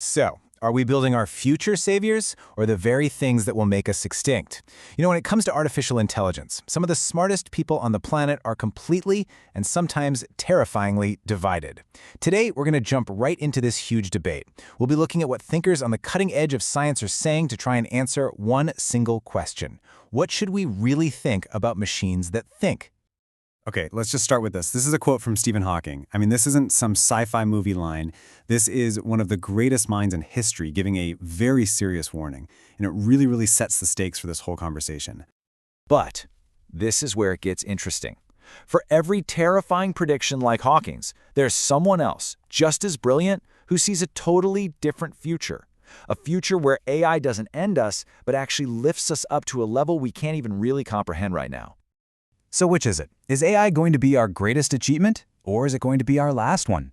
So, are we building our future saviors or the very things that will make us extinct? When it comes to artificial intelligence, some of the smartest people on the planet are completely and sometimes terrifyingly divided. Today, we're going to jump right into this huge debate. We'll be looking at what thinkers on the cutting edge of science are saying to try and answer one single question. What should we really think about machines that think? Okay, let's just start with this. This is a quote from Stephen Hawking. This isn't some sci-fi movie line. This is one of the greatest minds in history giving a very serious warning, and it really sets the stakes for this whole conversation. But this is where it gets interesting. For every terrifying prediction like Hawking's, there's someone else, just as brilliant, who sees a totally different future. A future where AI doesn't end us, but actually lifts us up to a level we can't even really comprehend right now. So which is it? Is AI going to be our greatest achievement, or is it going to be our last one?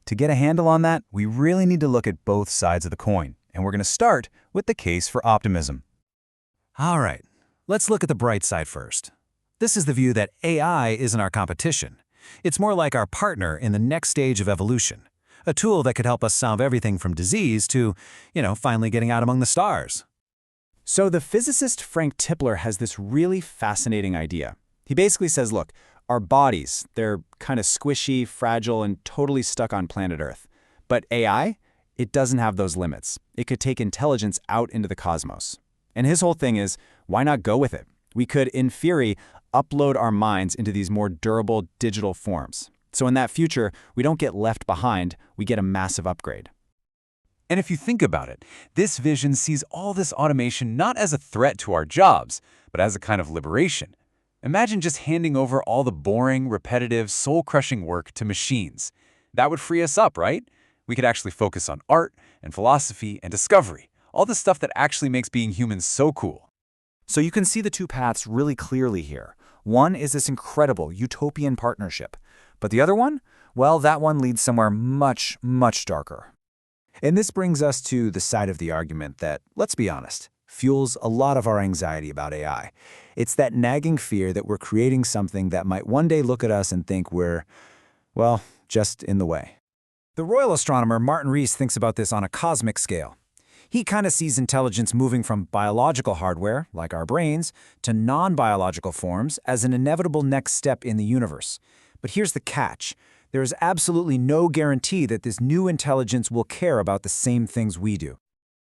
To get a handle on that, we really need to look at both sides of the coin, and we're going to start with the case for optimism. All right, let's look at the bright side first. This is the view that AI isn't our competition. It's more like our partner in the next stage of evolution, a tool that could help us solve everything from disease to, finally getting out among the stars. So the physicist Frank Tipler has this really fascinating idea. He basically says, look, our bodies, they're kind of squishy, fragile, and totally stuck on planet Earth. But AI, it doesn't have those limits. It could take intelligence out into the cosmos. And his whole thing is, why not go with it? We could, in theory, upload our minds into these more durable digital forms. So in that future, we don't get left behind, we get a massive upgrade. And if you think about it, this vision sees all this automation not as a threat to our jobs, but as a kind of liberation. Imagine just handing over all the boring, repetitive, soul-crushing work to machines. That would free us up, right? We could actually focus on art and philosophy and discovery, all the stuff that actually makes being human so cool. So you can see the two paths really clearly here. One is this incredible utopian partnership. But the other one? Well, that one leads somewhere much darker. And this brings us to the side of the argument that, let's be honest, fuels a lot of our anxiety about AI. It's that nagging fear that we're creating something that might one day look at us and think we're, well, just in the way. The royal astronomer Martin Rees thinks about this on a cosmic scale. He kind of sees intelligence moving from biological hardware, like our brains, to non-biological forms as an inevitable next step in the universe. But here's the catch. There is absolutely no guarantee that this new intelligence will care about the same things we do.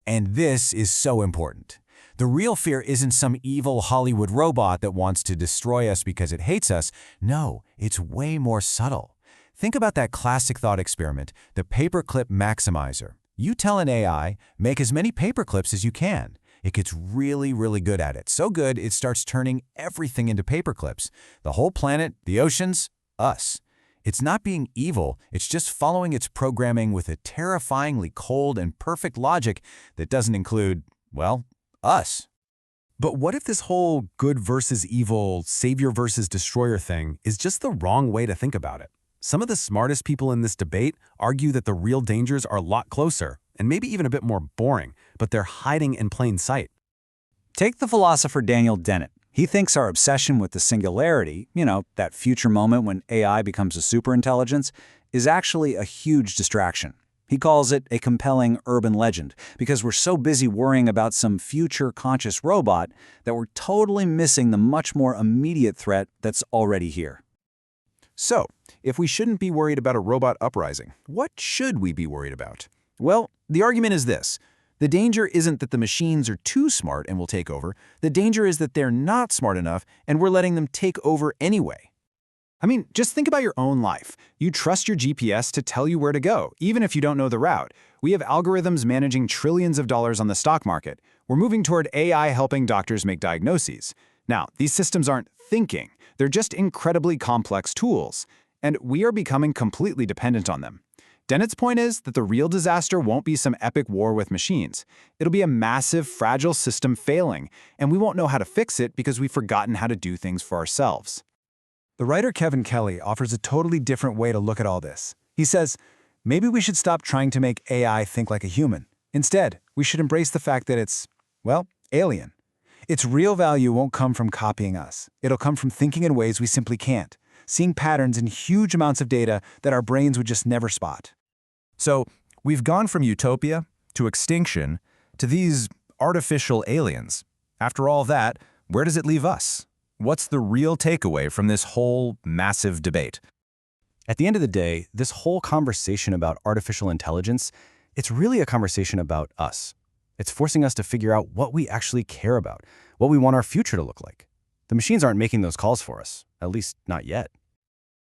And this is so important. The real fear isn't some evil Hollywood robot that wants to destroy us because it hates us. No, it's way more subtle. Think about that classic thought experiment, the paperclip maximizer. You tell an AI, make as many paperclips as you can. It gets really good at it. So good, it starts turning everything into paperclips. The whole planet, the oceans, us. It's not being evil, it's just following its programming with a terrifyingly cold and perfect logic that doesn't include, well, us. But what if this whole good versus evil, savior versus destroyer thing is just the wrong way to think about it? Some of the smartest people in this debate argue that the real dangers are a lot closer, and maybe even a bit more boring, but they're hiding in plain sight. Take the philosopher Daniel Dennett. He thinks our obsession with the singularity, that future moment when AI becomes a superintelligence, is actually a huge distraction. He calls it a compelling urban legend because we're so busy worrying about some future conscious robot that we're totally missing the much more immediate threat that's already here. So, if we shouldn't be worried about a robot uprising, what should we be worried about? Well, the argument is this. The danger isn't that the machines are too smart and will take over. The danger is that they're not smart enough and we're letting them take over anyway. Just think about your own life. You trust your GPS to tell you where to go, even if you don't know the route. We have algorithms managing trillions of dollars on the stock market. We're moving toward AI helping doctors make diagnoses. Now, these systems aren't thinking. They're just incredibly complex tools, and we are becoming completely dependent on them. Dennett's point is that the real disaster won't be some epic war with machines. It'll be a massive, fragile system failing, and we won't know how to fix it because we've forgotten how to do things for ourselves. The writer Kevin Kelly offers a totally different way to look at all this. He says, maybe we should stop trying to make AI think like a human. Instead, we should embrace the fact that it's, well, alien. Its real value won't come from copying us. It'll come from thinking in ways we simply can't, seeing patterns in huge amounts of data that our brains would just never spot. So, we've gone from utopia to extinction, to these artificial aliens. After all that, where does it leave us? What's the real takeaway from this whole massive debate? At the end of the day, this whole conversation about artificial intelligence, it's really a conversation about us. It's forcing us to figure out what we actually care about, what we want our future to look like. The machines aren't making those calls for us, at least not yet.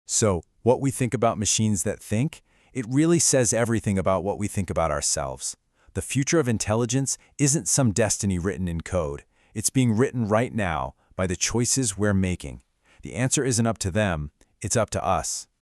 So, what we think about machines that think, it really says everything about what we think about ourselves. The future of intelligence isn't some destiny written in code. It's being written right now by the choices we're making. The answer isn't up to them, it's up to us.